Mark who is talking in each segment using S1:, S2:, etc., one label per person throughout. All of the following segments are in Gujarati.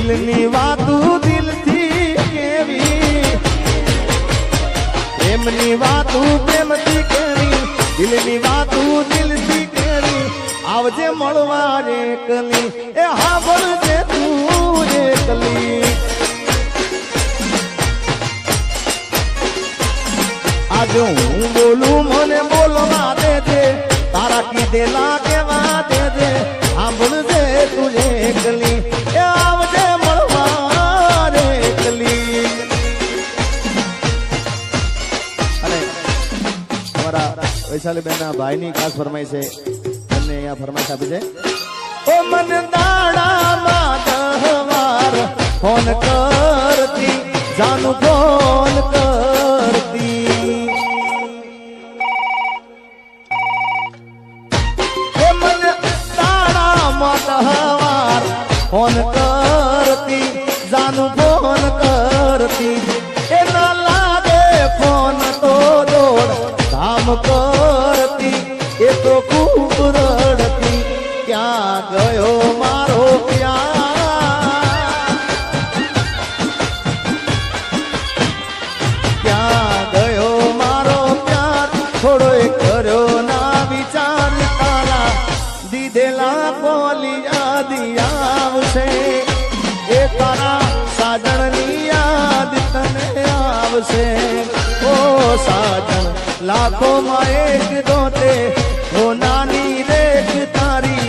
S1: દિલની વાતું દિલથી કેવી, પ્રેમની વાતું પ્રેમથી કેવી, દિલની વાતું દિલથી કેવી, આવજે મળવા રે કલી, એ હાંભળજે તું રે કલી. આજે હું બોલું મને બોલવા દેજે, તારા કીધેલા કેવા દેજે, સાંભળજે તું રે કલી, એ આવજે મળવા રે કલી. અને અમારા વૈશાલીબેન ના ભાઈની ખાસ ફરમાઈ છે, એમને અહીંયા ફરમાઈશ આપી છે. ઓ મન દાડામાં 10 વાર ફોન કરતી, જાનું ફોન કરતી. એ મન દાડામાં 10 વાર ફોન કરતી, જાનું ફોન કરતી. એ ના લાગે ફોન તો દોડ ધામ કરતી, એ તો ખૂબ રડતી, ક્યાં ગયો મારો પ્યાર, ક્યાં ગયો મારો પ્યાર, થોડો કર્યો ના વિચાર, તારા દીધેલા બોલી યાદ આવશે, એ તારા સાજણની યાદ તને આવશે. ઓ સાજણ લાખો માં એક દોતે, ઓ નાની રેખ તારી,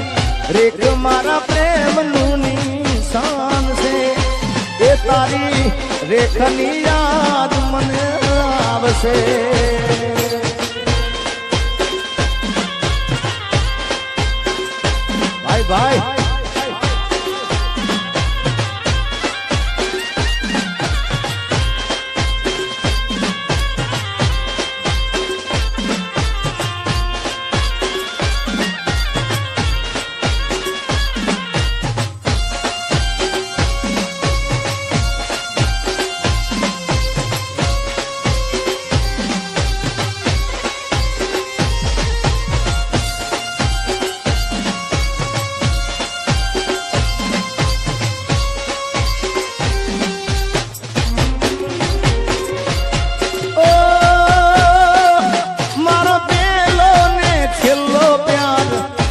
S1: રેખ મારા પ્રેમ નું નિશાન છે, એ તારી રેખની યાદ મને આવશે. ભાઈ ભાઈ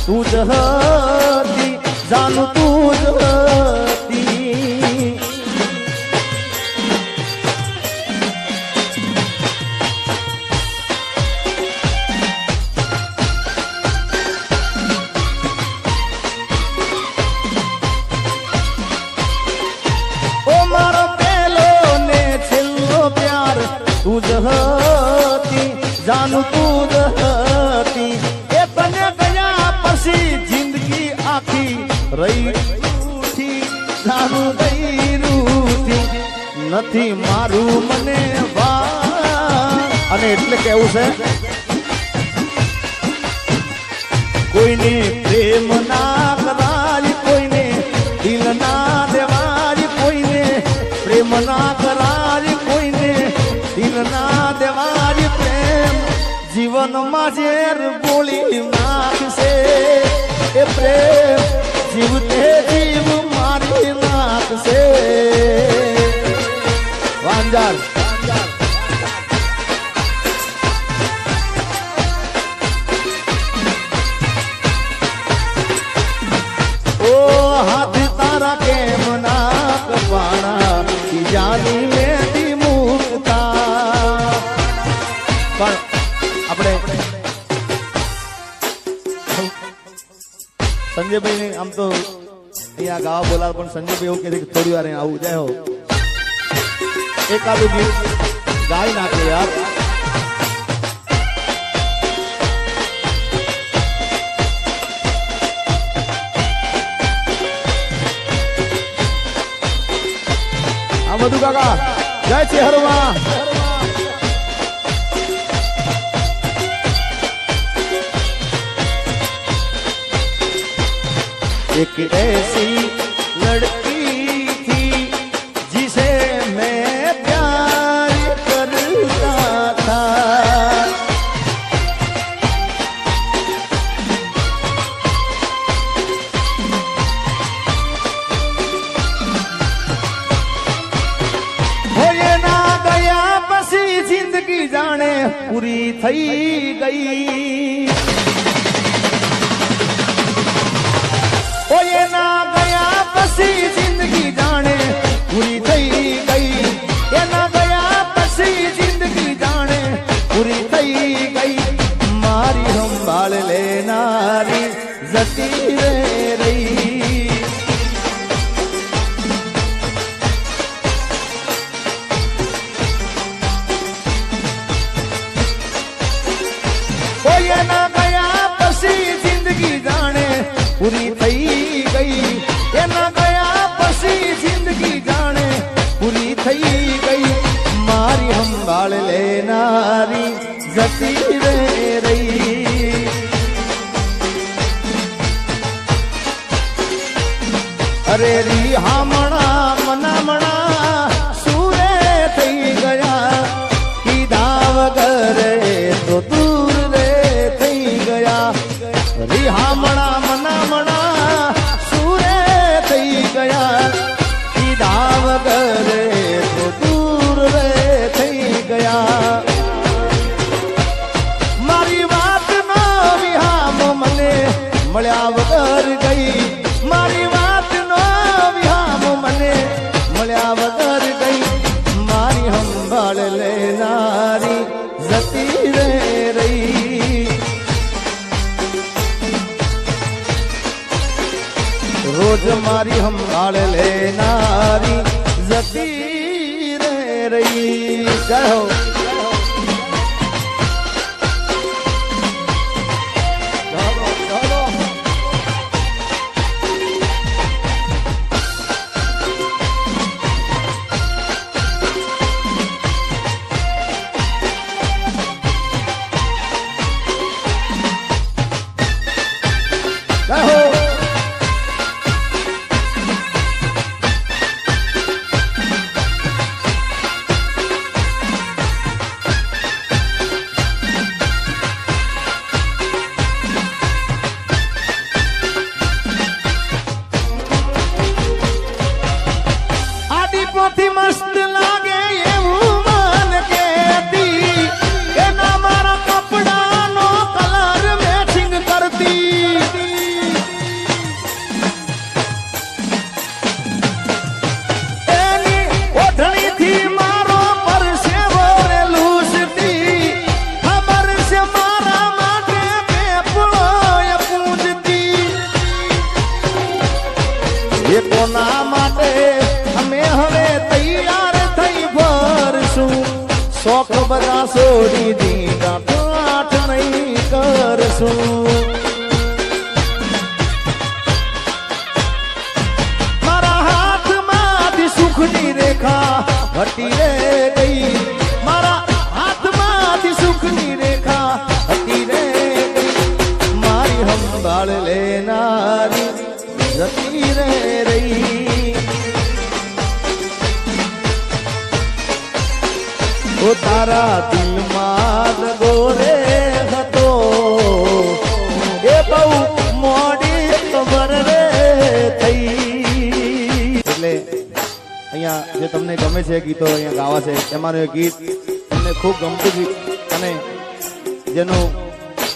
S1: તું જ હતી, જાનું તું જ હતી. ઓ મારો પેલો ને છેલ્લો પ્યાર, તું જ હતી, જાનું તું જ હતી. એ તને ગયા પછી જિંદગી આખી રહી રૂઠી, જાનું રહી રૂઠી, નથી મારું મને વાર. અને એટલે કેવું છે, કોઈને પ્રેમ ના કરાય, કોઈને દિલ ના દેવાય, કોઈને પ્રેમ ના કરાય, કોઈને દિલ ના દેવાય. પ્રેમ જીવનમાં ઝેર બોલી નાખશે, એ પ્રેમ જીવતે જીવ મારી નાખશે. વાંજાર ઓ હાથ તારા કેમ ના કપાણા, જાની મેથી મુકતા. પણ આપણે સંજયભાઈ ને આમ તો અહીંયા ગાવા બોલાવ, પણ સંજયભાઈ એવું કહે છે કે થોડી વાર આવું જાય હો, એકાદું ગીત ગાઈ નાખે યાર. આ બધું કાકા જય છે હરવા. एक ऐसी लड़की थी जिसे मैं प्यार करता था, પૂરી થઈ ગઈ ઓ એના ગયા પછી જિંદગી જાણે પૂરી થઈ ગઈ એના ગયા પછી જિંદગી જાણે પૂરી થઈ ગઈ મારી સંભાળ લેનારી જતી રે રહી એના ગયા પછી જિંદગી જાણે પૂરી થઈ ગઈ એના ગયા પછી જિંદગી જાણે પૂરી થઈ ગઈ મારી સંભાળ લેનારી જતી રે રહી અરે રી હામણા મનામણા સુરે થઈ ગયા કીધા વગર તો દૂર રે થઈ ગયા રિહામણા મનામણા સુરે થઈ ગયા કીધા વગર તો દૂર રે થઈ ગયા મારી વાત નો વિહામ મને મળ્યા વગર ગઈ મારી વાત નો વિહામ મને મળ્યા વગર ગઈ મારી સંભાળ લેનારી જતી રે રહી રોજ મારી સંભાળ લેનારી જતી રે રહી જય હો મસ્ત લાગે એવું મન કેતી એના મારા કપડાનો કલર મેચિંગ કરતી એની ઓઢણીથી મારો પરસેવો રે લૂસતી ખબર છે મારા માટે પેપળો એ પૂજતી એ કોના માટે અમે હવે તૈયાર થઈ ભરશું શોખ બધા છોડી દીધા પાઠ નહીં કરશું મારા હાથમાંથી સુખની રેખા હટી રે ગઈ મારા હાથમાંથી સુખની રેખા હટી રે ગઈ મારી સંભાળ લેનારી જતી રે રહી ઓ તારા દિલમાં ગોરે હતો એ બહુ મોડી ખબર રે થઈ એટલે અહીંયા જે તમને ગમે છે ગીતો અહીંયા ગાવા છે એમાંનું એક ગીત તમને ખૂબ ગમતું ગીત અને જેનું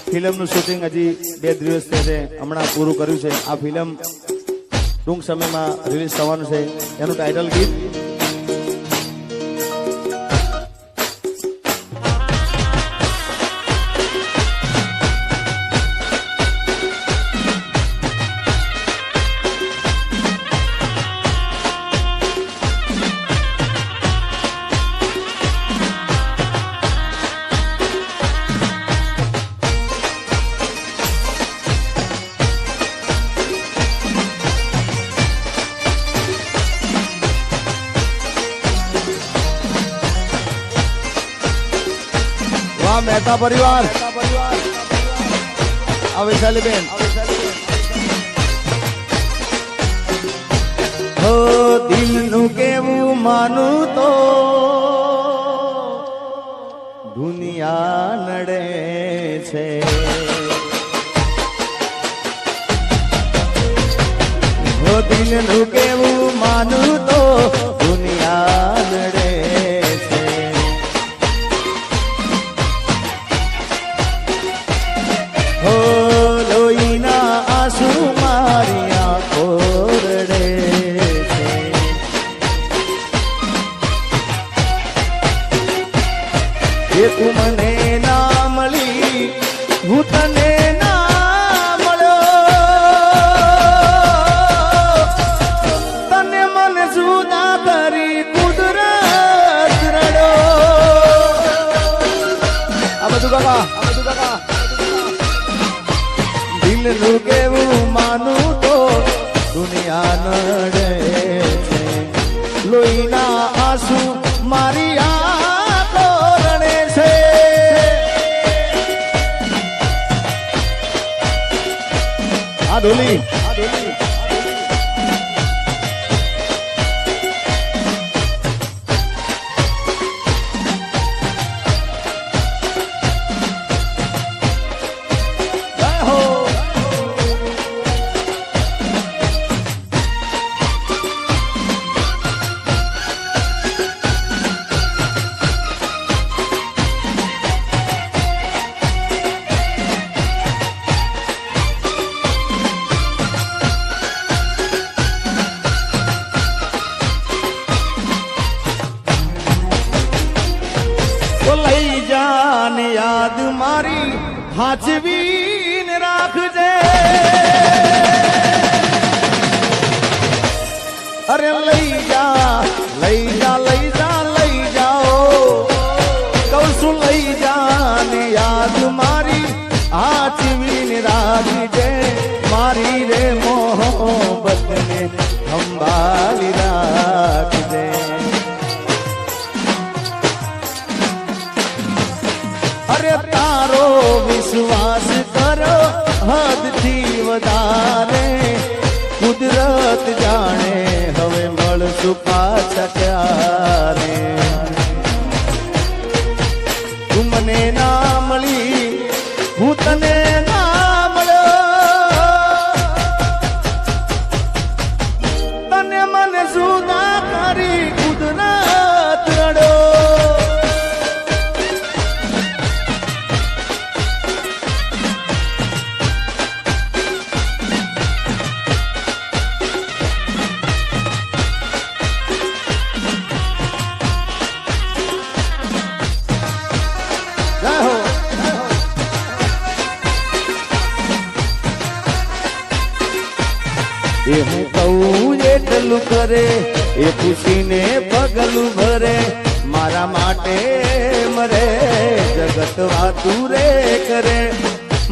S1: ફિલ્મનું શૂટિંગ હજી 2 દિવસ છે હમણાં પૂરું કર્યું છે આ ફિલ્મ ટૂંક સમયમાં રિલીઝ થવાનું છે એનું ટાઇટલ ગીત મહેતા પરિવાર વૈશાલીબેન હો દિલનું કેવું માનું તો દુનિયા નડે છે હો દિલનું કેવું માનું તો દુનિયા નડે છે એ તું મને ના મળી હું તને ના મળ્યો તને મને જુદા કરી કુદરત રડો આ બધું કાકા દિલનું કેવું માનું તો દુનિયા નડે છે લોહીના આંસુ મારી આંખો રડે છે આ ધોલી યાદ મારી હાજવીને રાખજે અરે લઈ જા લઈ જા લઈ જા લઈ જાઓ કહું છું લઈ જા ને યાદ મારી હાજવીને રાખજે મારી રે મોહબ્બતને સંભાળી રાખજે અરે તારો વિશ્વાસ કરો હદથી વધારે કુદરત જાણે હવે મળશું પાછા ક્યારે તું મને ના મળી હું તને ના મળ્યો તને મને જુદા કરી કુદરત રડો એ હું કહું એટલું કરે એ ખુશીને પગલું ભરે મારા માટે મરે જગત વાતું રે કરે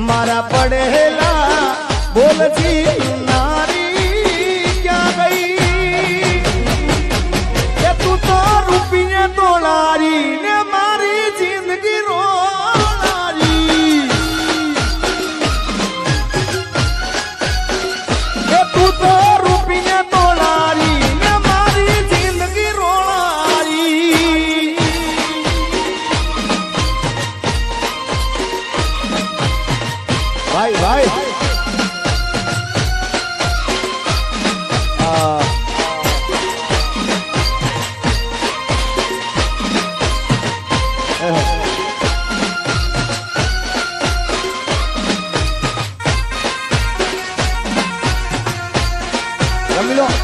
S1: મારા પડેલા બોલજી નારી ક્યાં ગઈ એ તું તો રૂપિયા તોલારી ને મારી જિંદગી રોલારી એ તું તો રૂપિયા તોલારી ને મારી જિંદગી રોલારી ભાઈ ભાઈ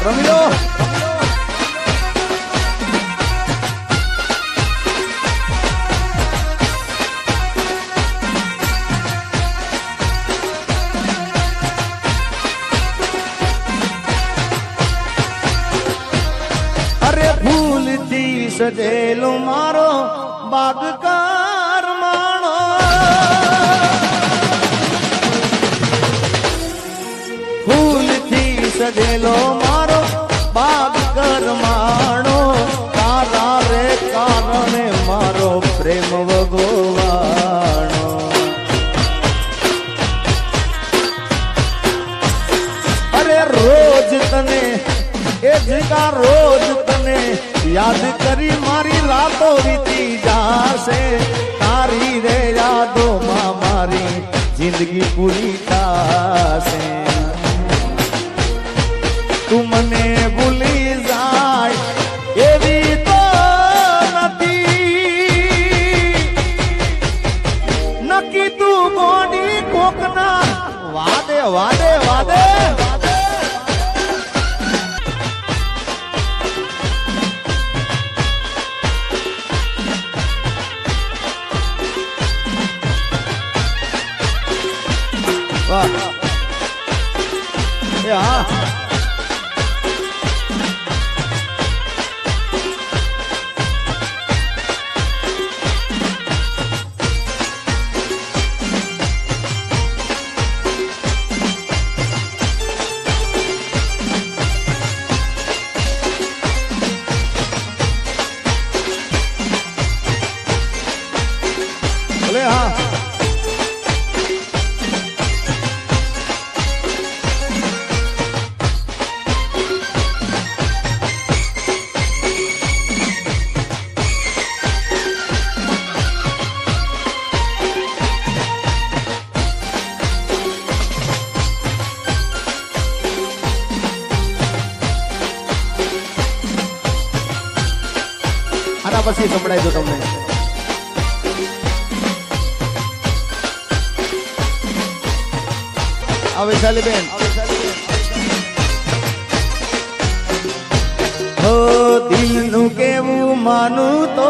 S1: રમી લો અરે ભૂલથી સજેલો મારો બાગકાર માણો ફૂલથી સજેલો મારો બાગ કરમાણો તારા રે કારણે મારો પ્રેમ ભગવાણો અરે રોજ તને એ જગા રોજ તને યાદ કરી મારી રાતો વીતી જાશે તારી રે યાદોમાં મારી જિંદગી પૂરી થાશે તું મને ભૂલી જાય એવી તો નથી નક્કી તું ગોડી કોકના વાદે વાદે વાદે આના પછી સંભળાય દો તમને. વૈશાલી બેન હો દિલનું કેવું માનું તો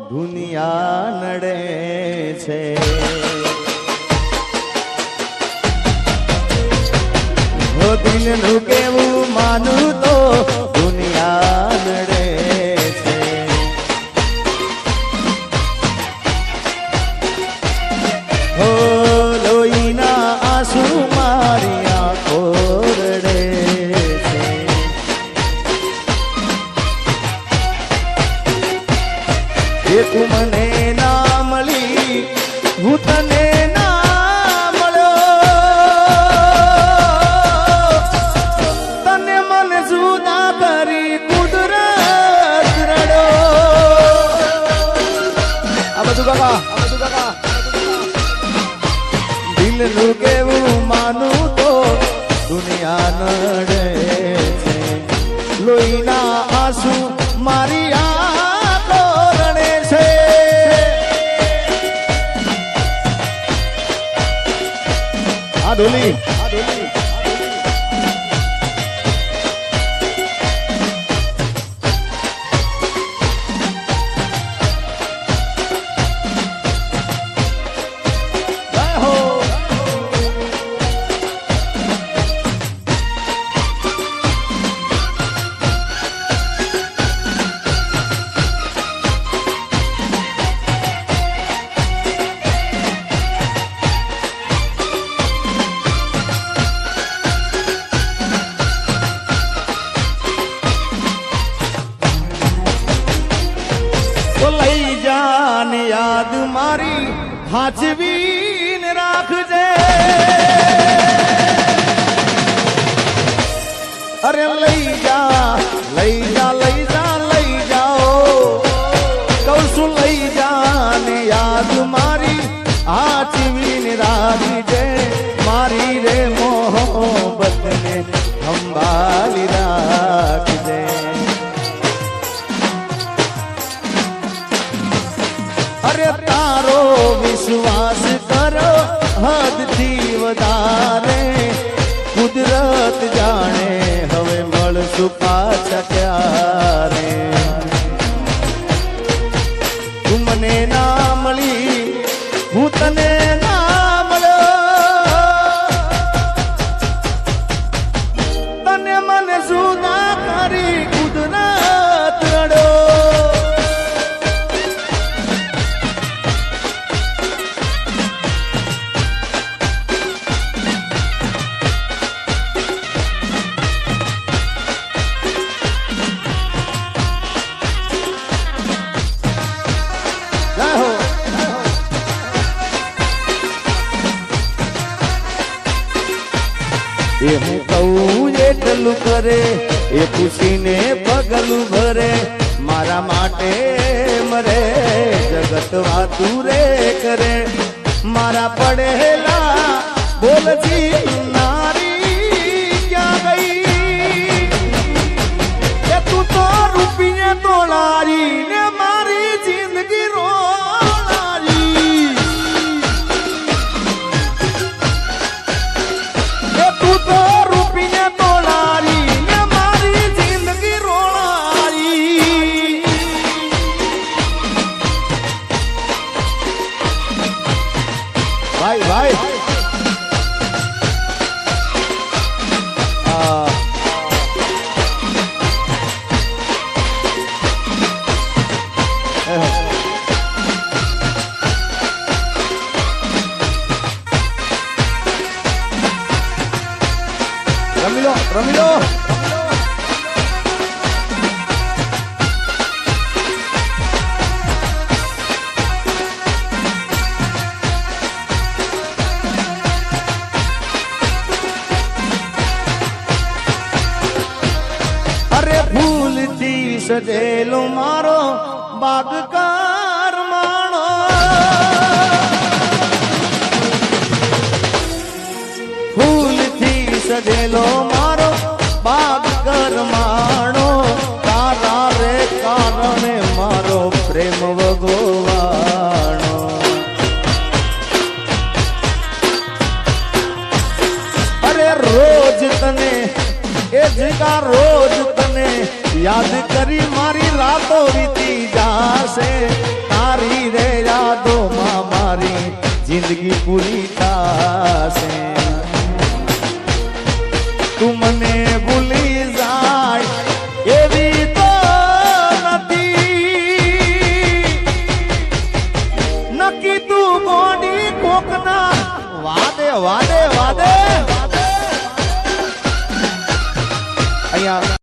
S1: દુનિયા નડે છે. હો દિલનું કેવું માનું તો દુનિયા નડે છે. હો લોહીના આંસુ મારી આંખો રડે છે. એ તું મને ના મળી હું તને ના મળ્યો. તને મને જુદા કરી કુદરત રડો. આ બધું કાકા દિલનું કેવું માનું તો દુનિયા નડે છે. લોહીના આંસુ મારી આંખો રડે છે. આ ઢોલી યાદ મારી હાજવીને રાખજે. અરે લઈ જા લઈ જા લઈ જા લઈ જાઓ કહું છું લઈ જા ને યાદ મારી હાજવીને રાખજે. મારી રે મોહબ્બતને સંભાળી રાખજે. અરે તારો વિશ્વાસ કરો હદથી વધારે કુદરત જાણે હવે મળશું પાછા ક્યારે. તું મને ના મળી હું તને ના મળ્યો. તને મને જુદા કરી કુદરત રડો. એ હું કહું એટલું કરે એ પૂછીને પગલું ભરે. મારા માટે મરે જગત વાતું રે કરે. મારા પડેલા બોલજી નારી ક્યાં ગઈ. એ તું તો રૂપિયા તોડારી ને મારી જિંદગી રોડારી. એ તું તો રૂપિયા તોડારી ને મારી જિંદગી રોડારી. ભાઈ ભાઈ રમી લો રમી લો. અરે ભૂલથી સજેલો મારો બાગકાર માણો. ભૂલથી સજેલો મારો બાગ કરમાણો. તાર એ જીગા રોજ તને યાદ કરી મારી રાતો વીતી જાશે તારી રે યાદોમાં મારી જિંદગી પૂરી થાશે તું મને ભૂલી જાય એવી તો નથી નક્કી તું ગોડી કોકના વાદે વાદે વાદે અહીંયા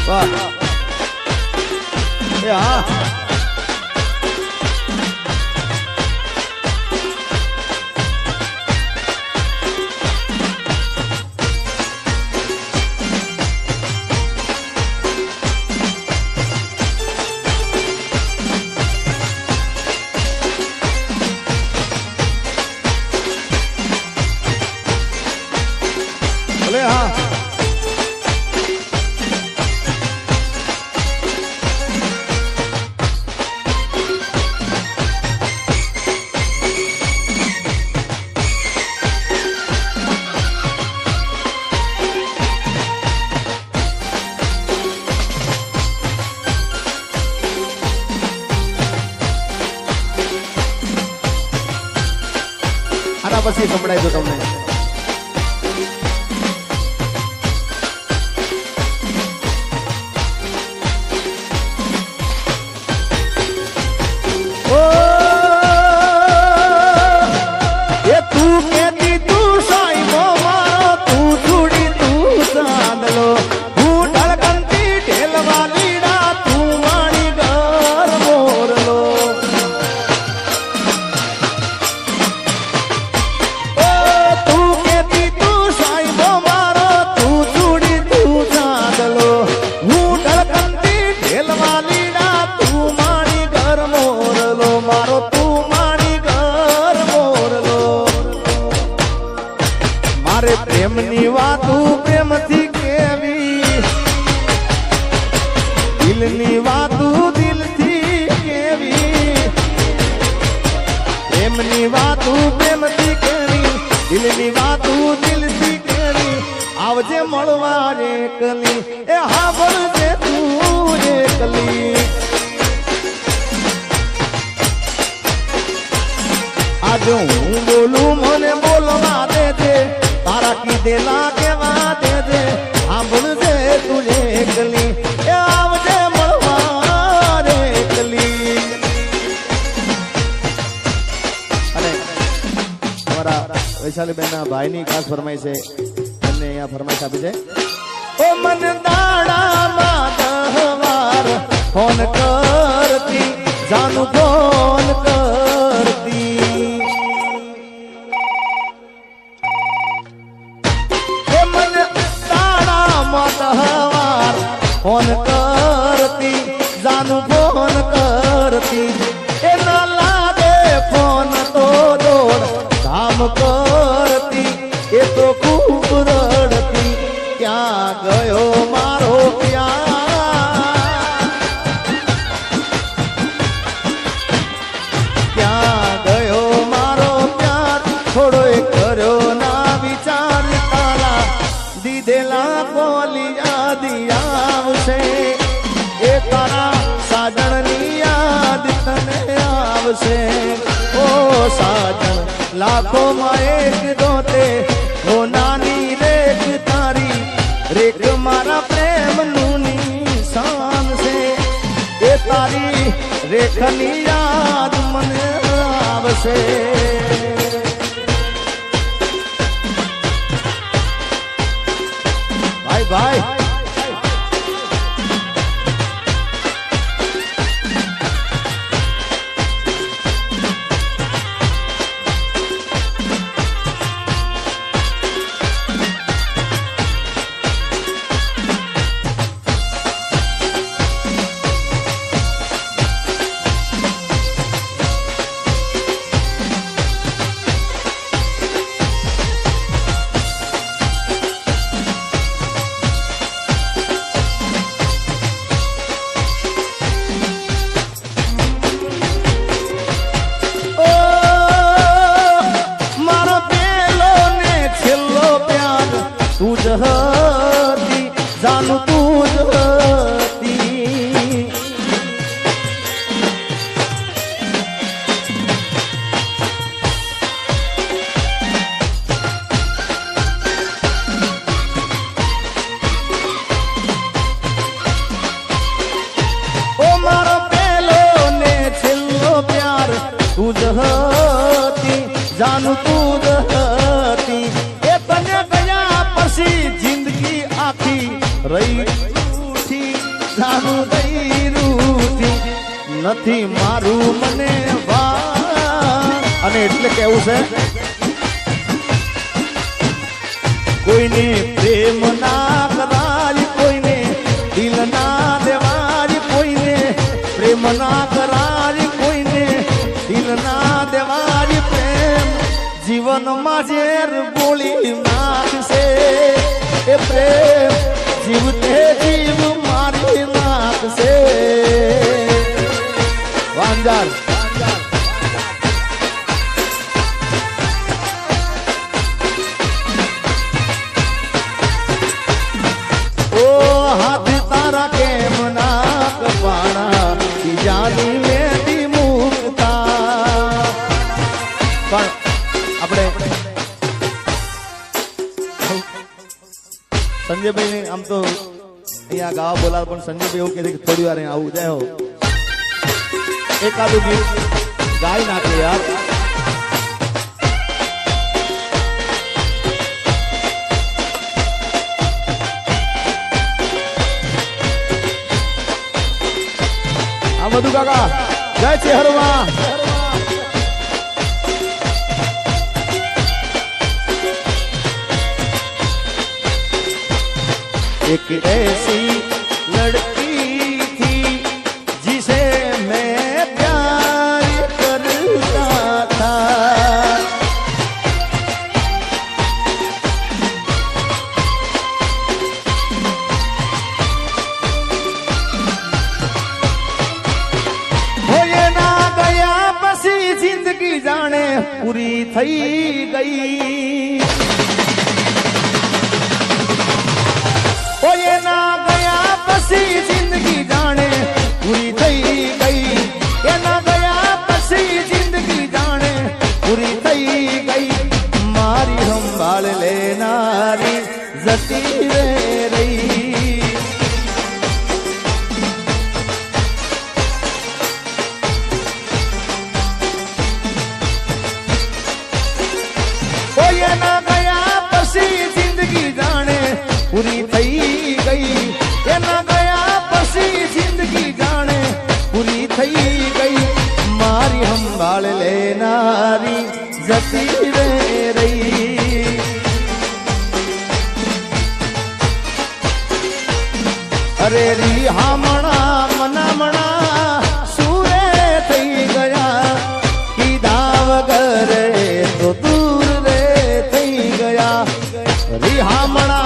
S1: હા ભલે હા આના પછી સંભળાય તો તમને પ્રેમની વાતો પ્રેમથી કેવી દિલની વાતો દિલથી કેવી પ્રેમની વાતો પ્રેમથી કેવી દિલની વાતો દિલથી કેવી આવજે મળવા રે કલી એ હા બોલજે તું રે કલી આજે હું બોલું મને બોલવા દેજે તારા કીધેલા કેવા દેજે સાંભળજે તુજે એકલી એ આવજે મળવા રે એકલી અને અમારા વૈશાલીબેન ના ભાઈની ખાસ ફરમાઈ છે એમને અહીંયા ફરમાઈશ આપી છે ઓ મન દાડામાં 10 વાર ફોન કરતી જાનું ફોન કરતી ફોન કરતી જાનું ફોન કરતી એ ના લાગે ફોન તો દોડ કામ કરતી એ તો ખૂબ રડતી ક્યાં ગયો મારો પ્યાર ક્યાં ગયો મારો પ્યાર થોડો કર્યો ના વિચાર તારા દીધેલા બોલી યાદ આવશે એ તારા સાજણની યાદ તને આવશે ઓ સાજણ લાખોમાં એક દોતે ઓ નાની રેખ તારી રેખ મારા પ્રેમનું નિશાન છે એ તારી રેખની યાદ મને આવશે ભાઈ ભાઈ જાનું તું જ હતી ઓ મારો પેલો ને છેલ્લો પ્યાર તું જ હતી જાનું તું જ હતી એ તને ગયા પછી જિંદગી આખી રહી રૂઠી જાનું ગઈ રૂઠી નથી મારું મને વા અને એટલે કેવું છે કોઈને પ્રેમ ના કરાય કોઈને દિલ ના દેવાય કોઈને પ્રેમ ના કરાય કોઈને દિલ ના દેવાય પ્રેમ જીવનમાં ઝેર ગોળી નાખશે એ પ્રેમ જીવતે જીવ મારી નાખશે વાંજાર ઓ હાથ તારા કેમ ના કપાણા બીજાની મેથી મુકતા પણ આપણે સંજયભાઈ ને આમ તો અહીંયા ગાવા બોલાવ પણ સંજયભાઈ એવું કહે છે કે થોડી વાર આવું જાય હો એકાદું ગીત ગાઈ નાખે યાર આ બધું કાકા જય ચેહરવા एक ऐसी लड़की थी जिसे मैं प्यार करता था हो ये ना गया बसी जिंदगी जाने पूरी થઈ ગઈ ઓય ના ગયા પછી જિંદગી જાણે પૂરી થઈ ગઈ એના ગયા પછી જિંદગી જાણે પૂરી થઈ ગઈ મારી સંભાળ લેનારી જતી રે રહી ઓય ના ગયા પછી જિંદગી જાણે પૂરી થઈ ગઈ એના ગયા પછી જિંદગી જાણે પૂરી થઈ ગઈ મારી સંભાળ લેનારી જતી રે રહી અરે રી હામણા મનામણા સુરે થઈ ગયા કીધા વગર તો દૂર રે થઈ ગયા રી હામણા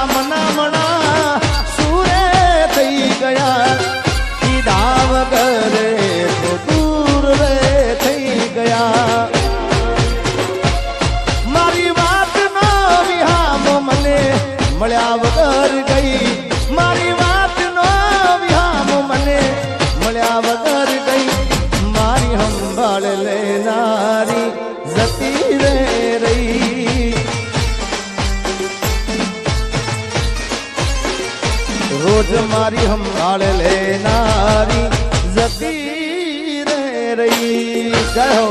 S1: મળ્યા વગર ગઈ મારી વાત નો વિહામ મને મળ્યા વગર ગઈ મારી સંભાળ લેનારી જતી રે રહી રોજ મારી સંભાળ લેનારી જતી રે રહી જય હો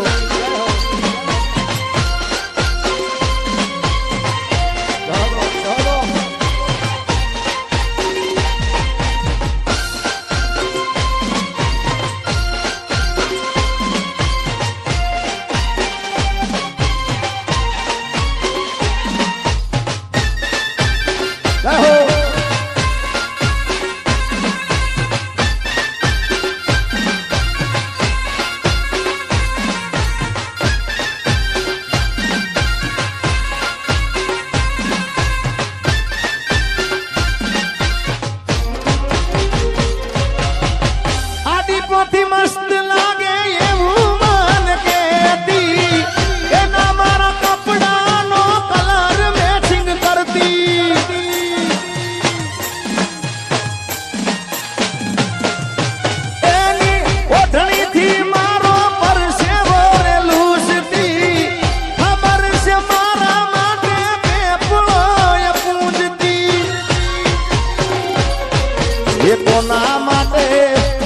S1: એ કોના માટે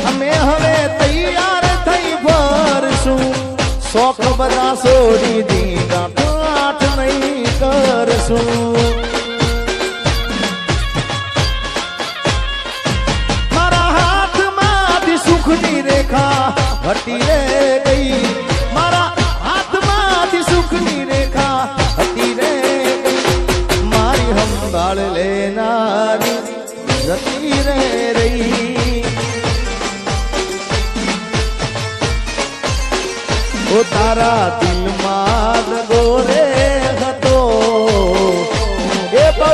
S1: અમે હવે તૈયાર થઈ ભરશું શોખ બધા છોડી દીધા પાઠ નહીં કરશું મારા હાથમાંથી સુખની રેખા હટી રે ગઈ મારા હાથમાંથી સુખની રેખા હટી રે ગઈ મારી સંભાળ લેનારી જતી રે રહી ઓ તારા દિલમાં ગોરે હતો એ બહુ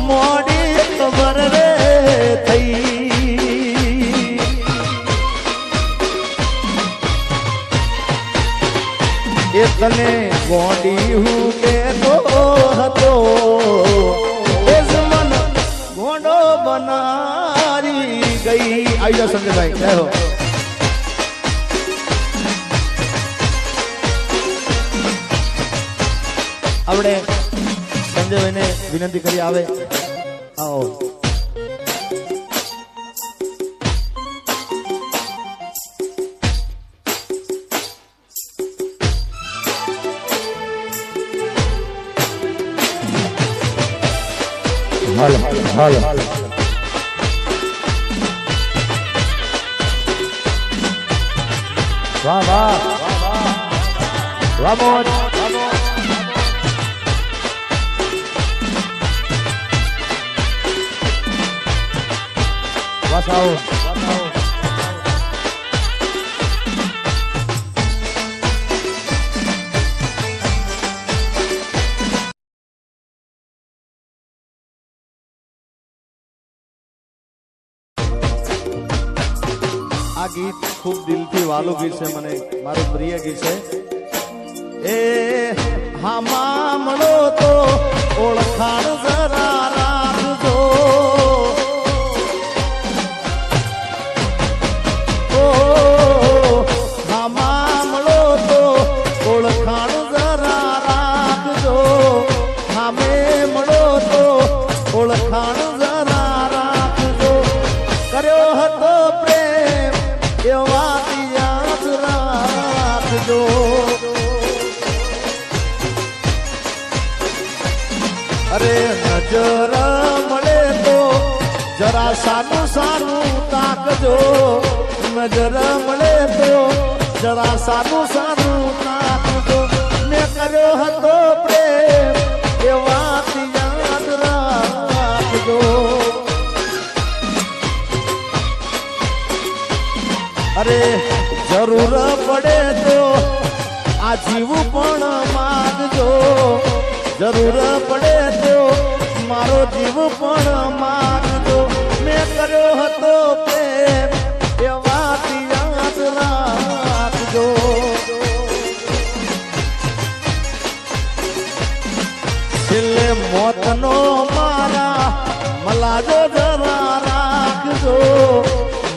S1: મોડી ખબર રે થઈ એ તને ગોડી હું કેતો હતો એ મન ગોડો બનારી ગઈ આવી જાઓ સંજયભાઈ જય હો આપણે સંજયભાઈને વિનંતી કરી આવે આવો હાલો હાલો વાહ વાહ વાહ મોજ વાસાઓ આ ગીત ખૂબ દિલથી વાલું ગીત છે મને મારું પ્રિય ગીત છે એ હા મામલો તો ઓળખાણ જરા રાખજો ઓ હા મામલો તો ઓળખાણ જરા રાખજો હા મેમળો તો ઓળખાણ જરા રાખજો કર્યો હતો પ્રેમ એ વાત યાદ રાખજો અરે નજર મળે તો જરા સારું સારું તાકજો નજર મળે તો જરા સારું સારું તાકજો મેં કર્યો હતો પ્રેમ એ વાત યાદ રાખજો અરે જરૂર પડે તો આ જીવ પણ માંગજો જરૂર પડે તો મારો જીવ પણ માંગજો મેં કર્યો હતો પ્રેમ એ વાત યાદ રાખજો છેલ્લે મોતનો મારા મલાજો જરા રાખજો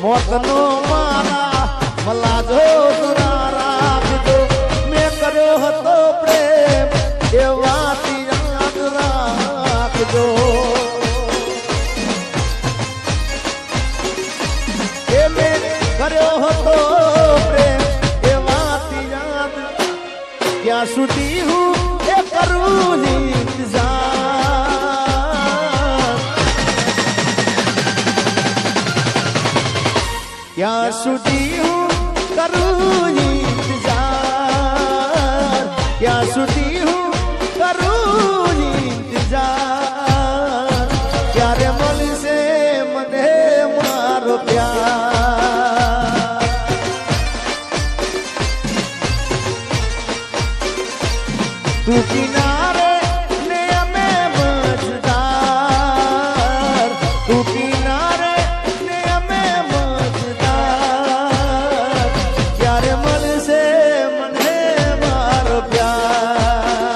S1: મોતનો મારા મલાજો જરા રાખજો મેં કર્યો હતો પ્રેમ એ વાત યાદ રાખજો એ મેં કર્યો હતો પ્રેમ એ વાત યાદ ક્યાં સુધી હું એ કરું ઇંતજાર ક્યાં સુધી હું કરું ઇંતજાર ક્યાં સુધી હું કરું ઇંતજાર ક્યારે મળશે મને મારો પ્યાર તું કિનારે ને અમે મજદાર તું કિનારે ને અમે મજદાર ક્યારે મળશે મને મારો પ્યાર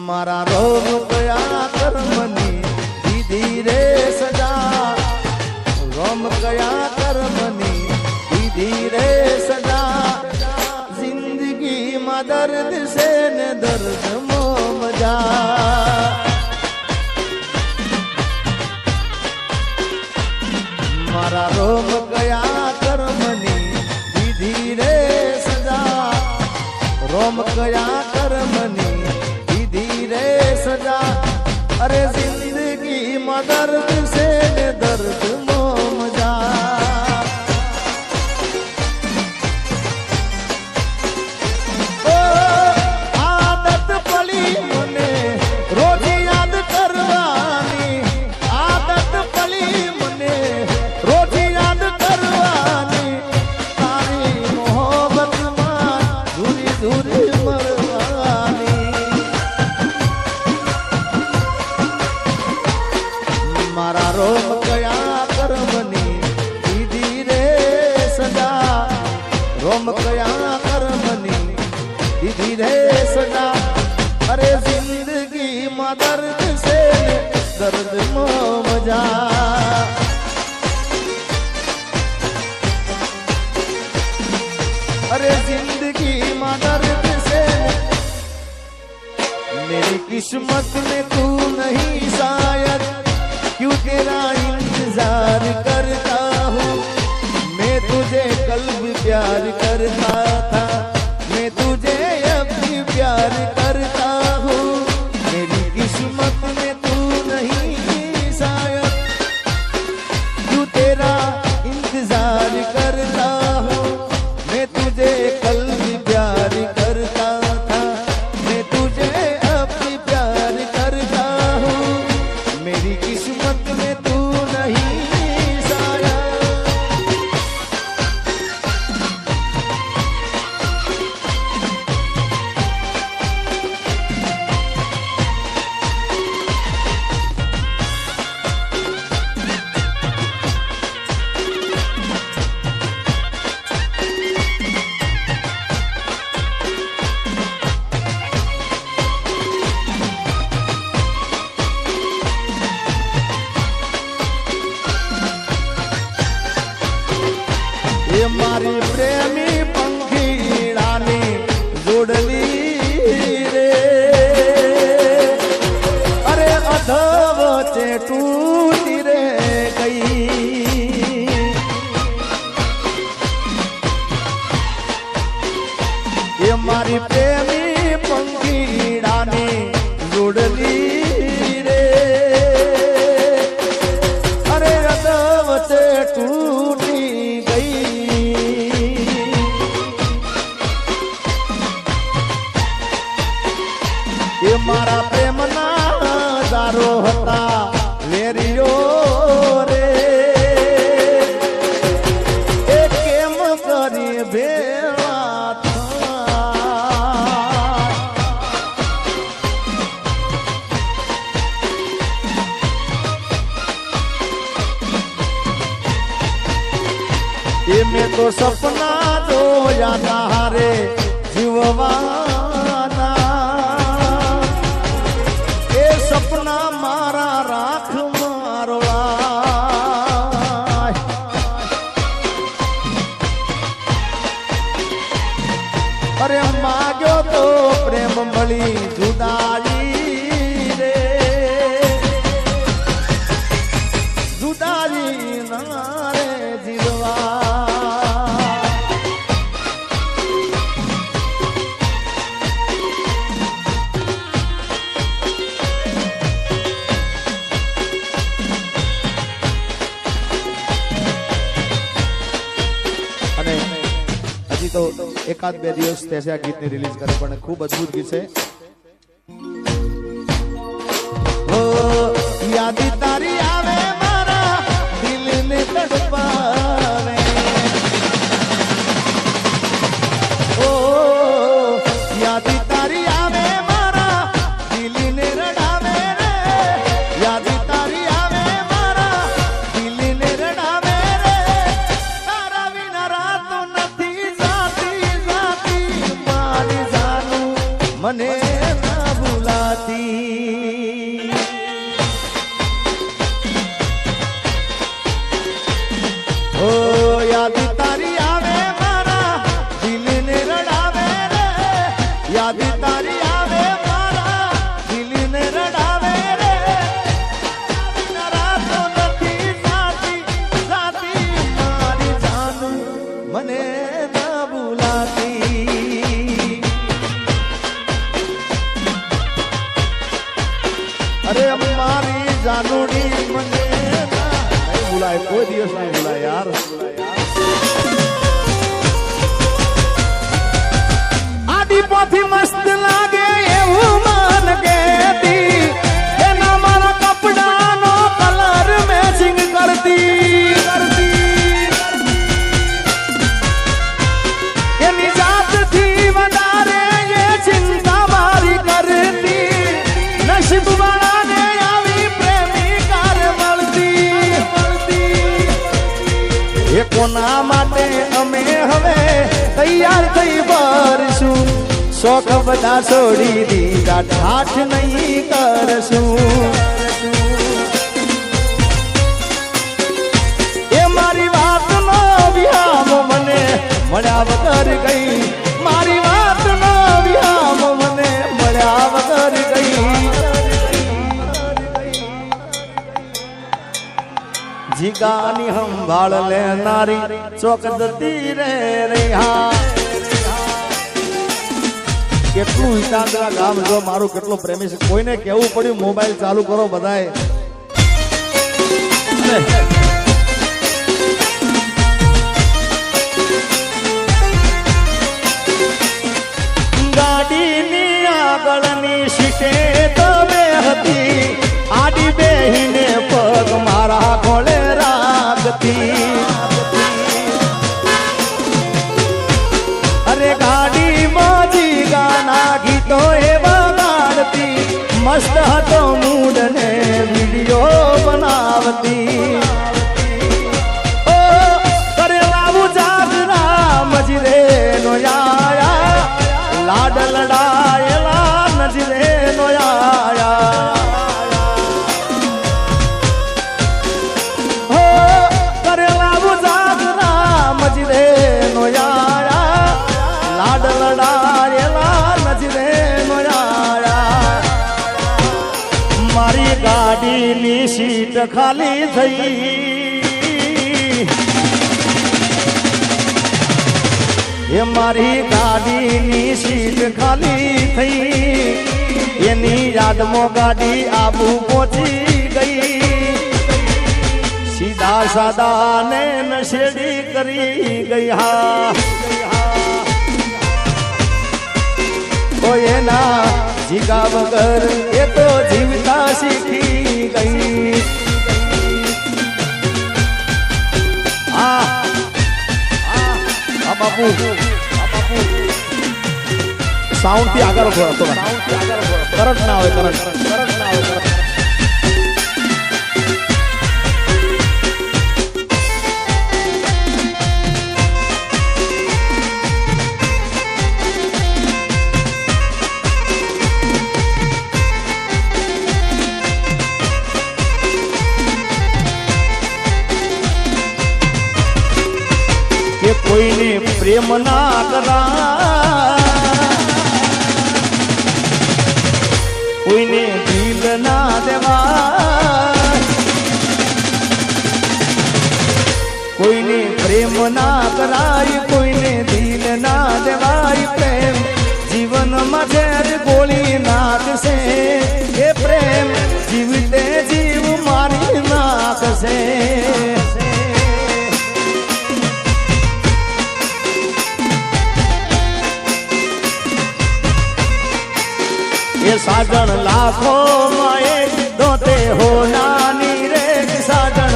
S1: मारा रोग गया कर्मनी दीदी रे सजा रोम गया कर्मनी दीदी रे सजा जिंदगी में दर्द से न दर्द मो मजा मारा रोम गया कर्मनी दीदी रे सजा रोम गया कर्मनी दीदी रे सजा अरे जिंदगी में दर्द से दर्द मो मजा ओ आदत पड़ी मने रोज याद करवानी आदत पड़ी मने रोज याद करवानी तारी मोहब्बत में दूरी दूरी मारा रोम गया कर्मनी दीदी रे सजा रोम गया कर्मनी दीदी रे सजा अरे जिंदगी में दर्द से दर्द मो मजा अरे जिंदगी में दर्द से मेरी किस्मत में तू नहीं शायद क्यों तेरा इंतजार करता हूँ मैं तुझे कल भी प्यार करता था मैं तुझे अब भी प्यार करता हूँ मेरी किस्मत में तू नहीं शायद क्यों तेरा इंतजार करता हूँ मैं तुझे कल भी प्यार करता था मैं तुझे अब भी प्यार करता हूँ मेरी किस्मत में तू नहीं शायद ये मारी प्रेमी पंखीड़ानी जोड़ली रे अरे अधवचे टूटी रे गई ये मारी प्रेमी पंखीड़ानी जोड़ली रे अरे अधवचे टूटी ये मारा प्रेम ना दारो हता वेरियो रे ए केम करी भेवा ये मैं तो सपना जोया तारे जीववाना सपना मारा राख मारोला अरे माग्यो तो प्रेम मળી जुदाई रे जुदाई ना रे जीवा તો એકાદ બે દિવસ થશે આ ગીતની રિલીઝ કરે પણ ખૂબ અદ્ભુત ગીત છે ઓ યાદ તારી આવે મારા દિલને તડપાવે ઓ યાદ તારી આવે મારા દિલને રડાવે રે યાદ તારી આવે મારા દિલને રડાવે રે તારા વિના રાત નથી મને અરે મારી જાનુડી મને નહીં ભૂલાય, કોઈ દિવસ નહીં ભૂલાય યાર. આદિપોથી મસ્ત લાગે એવું મન કેતી, એના મારા કપડાનો કલર મેચિંગ કરતી, એની જાતથી વધારે એ ચિંતા મારી કરતી. નસીબ વાળાને આવી પ્રેમિકાર મળતી. એ કોના માટે અમે હવે તૈયાર થઈ ભરશું, શોખ બધા છોડી દીધા, ઠાઠ નહીં કરશું. એ મારી વાતનો વિહામ મને મળ્યા વગર ગઈ, મારી વાતનો વિહામ મને મળ્યા વગર ગઈ. જીગાની સંભાળ લેનારી ચોકદતી રે રહ્યા. કેટલું વિચારતા ગામ જો મારું કેટલું પ્રેમી છે. કોઈને કેવું પડ્યું મોબાઈલ ચાલુ કરો બધાએ. ગાડીની આગળની સીટે તમે હતી, આડી બેહીને પગ મારા ખોળે રાખતી. અરે ગાડી મોજી ગાના ગીતો એવા ગાડતી, મસ્ત હતો મૂડ ને વિડીયો બનાવતી. ઓ કરેલા ઉજાગરા મજરે નો આયા, લાડ લડાયેલા નજરે નો આયા. હો કરેલા ઉજાગરા મજરે નો આયા, લાડ લડાયેલા નજરે નો આયા. મારી ગાડીની સીટ ખાલી થઈ, એ મારી ગાડીની સીટ ખાલી થઈ. એની યાદમાં ગાડી આબુ પહોંચી ગઈ. સીધા સાદા ને નશેડી કરી ગઈ. હા તો એના જીગા વગર એ તો જીવતા શીખી ગઈ. આ બાપુ સાઉન્ડ થી આગળ કરંટ ના આવે, કરંટ ના આવે. કે કોઈને પ્રેમ ના કરા, કોઈને દિલ ના દેવા, કોઈને પ્રેમ ના કરાય, કોઈને દિલ ના દેવાય. પ્રેમ જીવનમાં ઝેર ગોળી નાખશે, એ પ્રેમ જીવતે જીવ મારી નાખશે. ये साजन लाखों में एक दोते हो नानी रे, साजन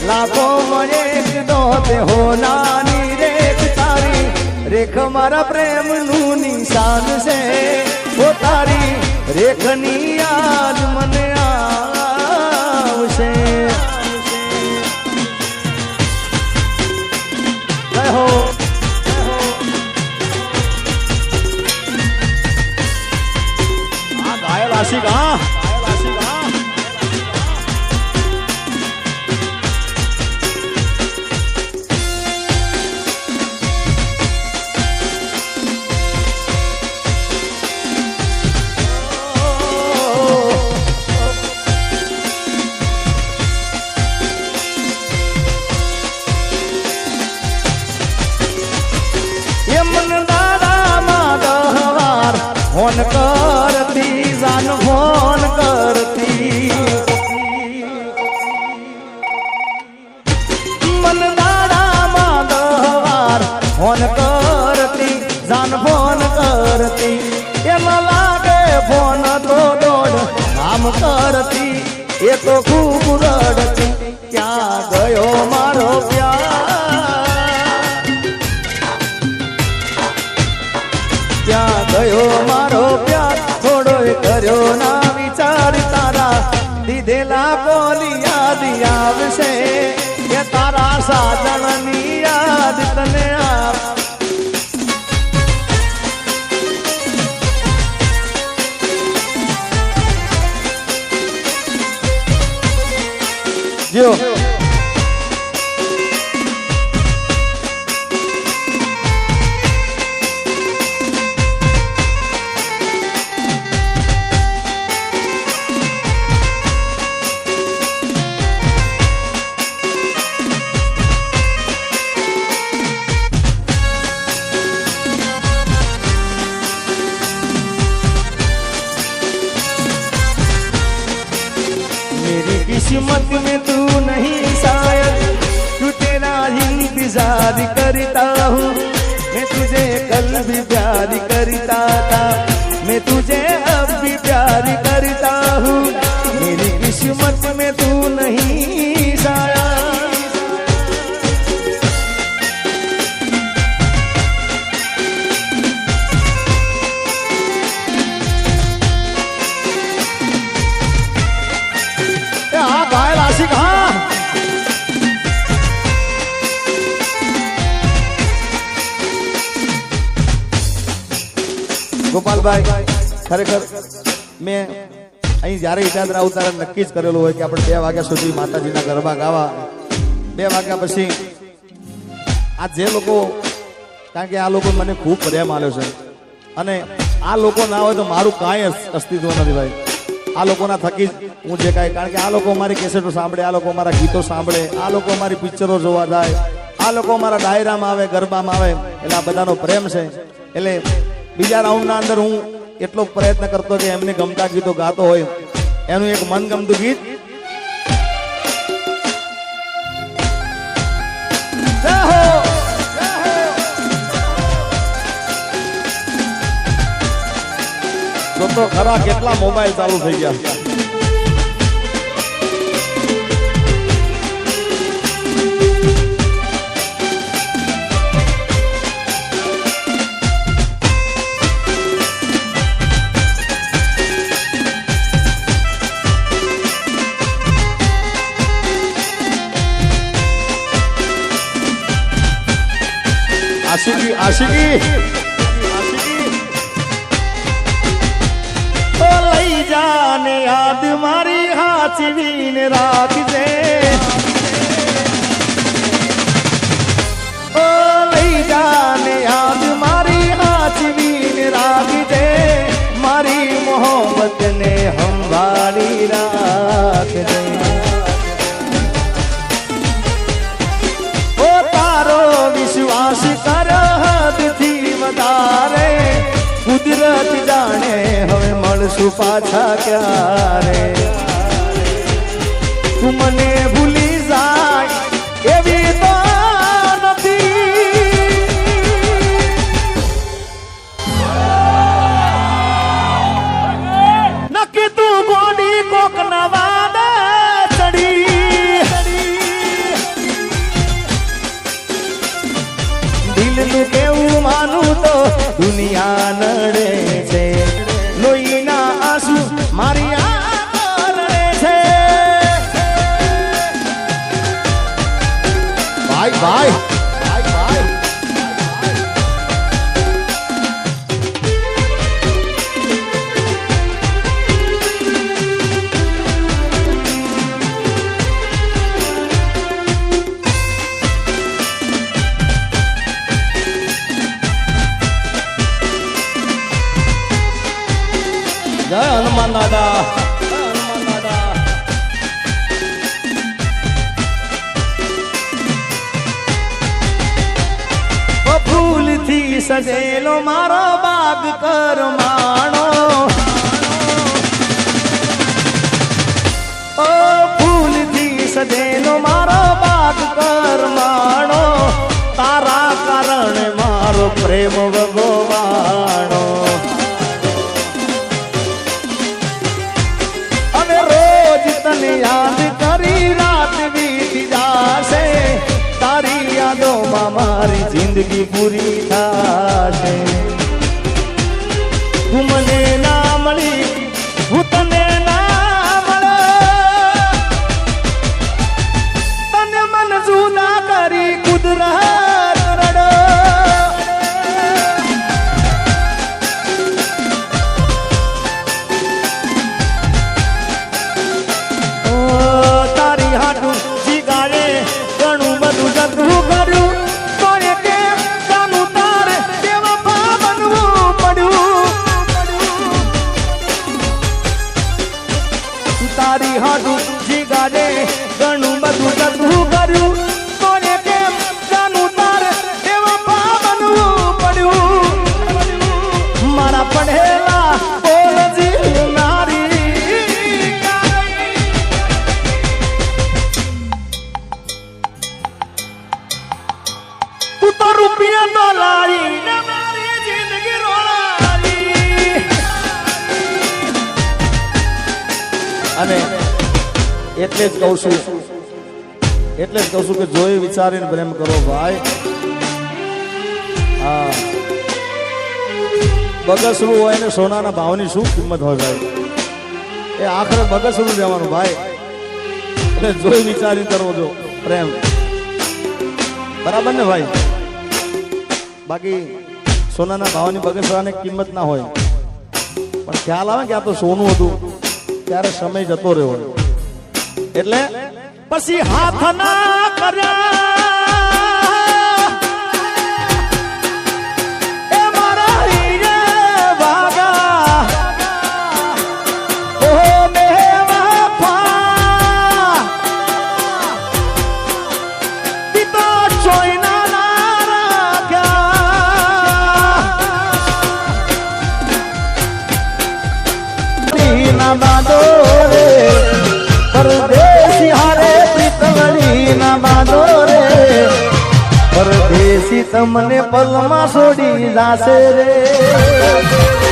S1: लाखों में एक दोते हो नानी रे. तारी रेख मारा प्रेम नु निशान से, वो तारी रेख नी याद मने आवशे. कहो आशिक. हाँ ये मन दादा माधवार फोन करती, जान फोन करती. એ તો ખૂબ રડતી ક્યાં ગયો મારો પ્યાર ક્યાં ગયો મારો પ્યાર થોડો કર્યો ના વિચાર તારા દીધેલા બોલી યાદ આવશે કે તારા સાજણની યાદ તને આવ જો किस्मत में तू नहीं शायद तू तेरा इंतजार करता हूँ मैं तुझे कल भी प्यार करता था मैं तुझे अब भी प्यार करता हूँ मेरी किस्मत में तू नहीं शायद ગોપાલભાઈ ખરેખર મેં અહીં જ્યારે ઈજાદરા ઉતારા નક્કી જ કરેલું હોય કે આપણે 2 વાગ્યા સુધી માતાજીના ગરબા ગાવા 2 વાગ્યા પછી આ જે લોકો કારણ કે આ લોકો મને ખૂબ પ્રેમ આલ્યો છે અને આ લોકો ના હોય તો મારું કાંઈ અસ્તિત્વ નથી ભાઈ આ લોકોના થકી હું જે કાંઈ કારણ કે આ લોકો મારી કેસેટો સાંભળે આ લોકો મારા ગીતો સાંભળે આ લોકો મારી પિક્ચરો જોવા જાય આ લોકો મારા ડાયરામાં આવે ગરબામાં આવે એટલે આ બધાનો પ્રેમ છે એટલે બીજા રાઉન્ડના અંદર હું એટલો પ્રયત્ન કરતો કે એમને ગમતા ગીતો ગાતો હોય એનું એક મનગમતું ગીત તો ખરા કેટલા મોબાઈલ ચાલુ થઈ ગયા आशिकी आशिकी ओ लई जाने याद मारी हाचवीन राखजे ओ लई जाने याद मारी हाचवीन राखजे मारी मोहब्बत ने संभाली राखजे ओ तारो विश्वास कुदरत जाने हमें मळशु पाछा क्यारे तू मने भूली जाय एवी तो नथी नक्की तू गोडी कोक ना वादे चढ़ी दिल नु केवुं मानू तो दुनिया नड़े छे लोईना आंसू मारी आंखो रड़े छे भाई भाई जय हनुमान दादा फूल थी सजेलो मारो बाग कर माणो ओ फूल थी सजेलो मारो बाग कर माणो तारा कारण मारो प्रेम भगवानो तने જિંદગી પૂરી થાશે તું મને ના મળી હું તને ના મળે તને મન જુદા કરી કુદરત રડો તારી હાટું જીગાડે ઘણું બધું જતું કર્યું તારી હાટું જીગાડે ઘણું બધું જતું કર્યું કોને કેમ જાનું તારે એવા બનવું પડ્યું મારા પડેલા બોલ જીવનારી તું તો રૂપિયા તો લાવી મારી જિંદગી રોળાવી અને એટલે જ કહું છું કે જોઈ વિચારીને પ્રેમ કરો ભાઈ હા બગસરું હોય ને સોનાના ભાવની શું કિંમત હોય ભાઈ એ આખરે બગસરું લેવાનું ભાઈ એટલે જોઈ વિચારીને કરવો જો પ્રેમ બરાબર ને ભાઈ બાકી સોનાના ભાવની બગસરાને કિંમત ના હોય પણ ખ્યાલ આવે કે આ તો સોનું હતું ત્યારે સમય જતો રહ્યો એટલે પછી હાથ ના કર્યા એ મારા હીરે વાગા ઓ મેવા પા તીતો ચોઈના ના રાખ્યા ના બાદો રે પરદેશી હારે પ્રીતમણી ના બાદો રે પરદેશી તમને પલમાં છોડી જાશે રે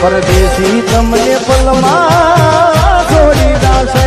S1: પરદેશી તમને પલમાં છોડી જાશે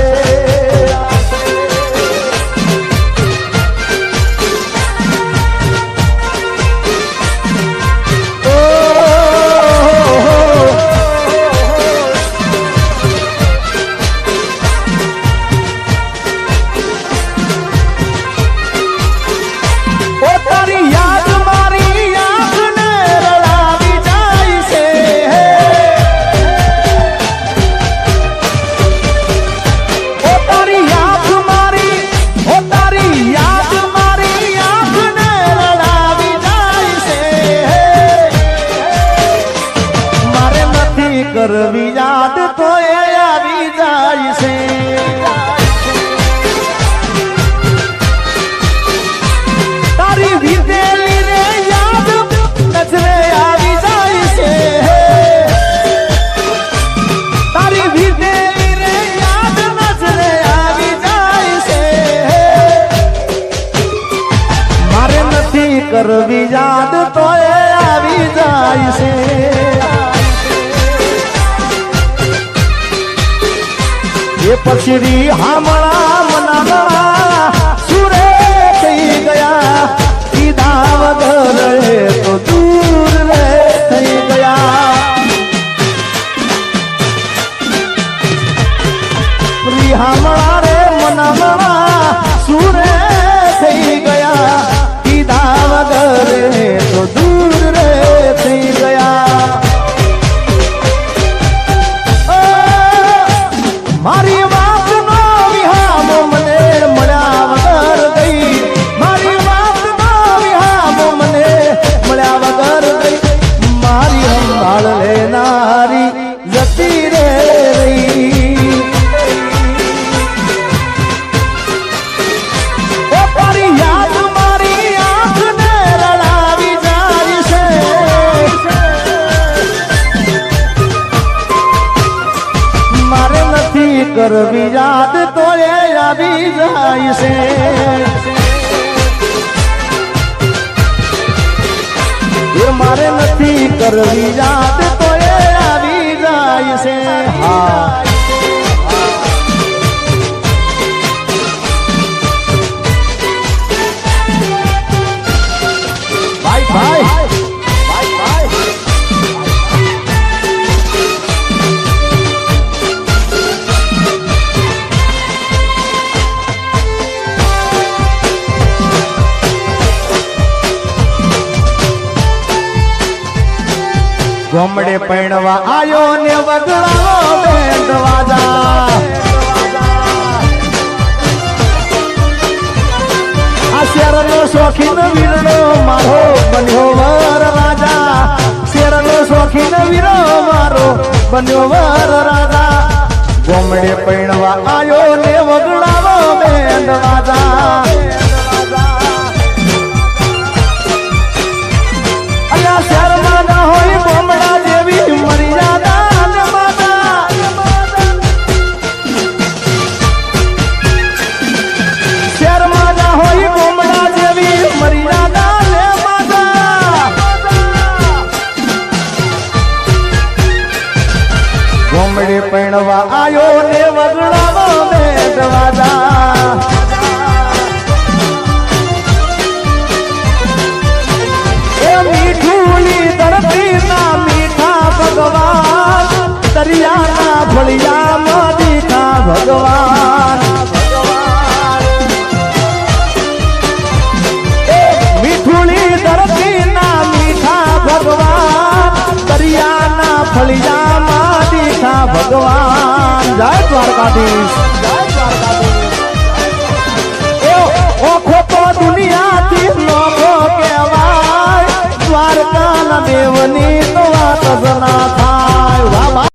S1: કરવી યાદ તો આવી જાય છે તારી વિદેલી રે યાદ નજરે આવી જાય છે તારી વિદેલી રે યાદ નજરે આવી જાય છે મારે નથી કરવી યાદ તો આવી જાય છે એ પછડી હામળા મનામળા સુરે થઈ ગયા કીધા વગર રે તો દૂર રે થઈ ગયા પ્રી હામળા રે મનામળા સુરે થઈ ગયા કીધા વગર રે તો દૂર રે થઈ ગયા મારી વાત નો વિહામો મને મળ્યા વગર ગઈ મારી વાત નો વિહામો મને મળ્યા વગર ગઈ મારી સંભાળ લેનારી જતી રે રહી ઓ તારી યાદ મારી આંખને રડાવી જાય છે મારે નથી કરવી યાદ તો આવી જાય છે એ મારે નથી કરવી યાદ તો આવી જાય છે હા ભાઈ ભાઈ ગોમડે પૈણવા આયો ને વગડાવો બેન્ડ વાજા આ શેરનો શોખીન વીરનો મારો બન્યો વર રાજા શેરનો શોખીન વીરો મારો બન્યો વર રાજા ગોમડે પૈણવા આયો ને વગડાવો બેન્ડ વાજા અલ્યા શેરમાં ના હોય ગોમડા જેવી મર્યાદા ને માતા શેરમાં ના હોય ગોમડા જેવી મર્યાદા ને માતા ગોમડે પૈણવા આયો ને વગડાવો બેન્ડ વાજા મીઠુની ધરતી ના મીઠા ભગવાન દરિયાના ફળિયામાં દીઠા ભગવાન મીઠુની ધરતી ના મીઠા ભગવાન દરિયાના ફળિયામાં દીઠા ભગવાન જય દ્વારકાધીશ ઓખો તો દુનિયાથી નોખો કહેવાય દ્વારકાના દેવની તો વાત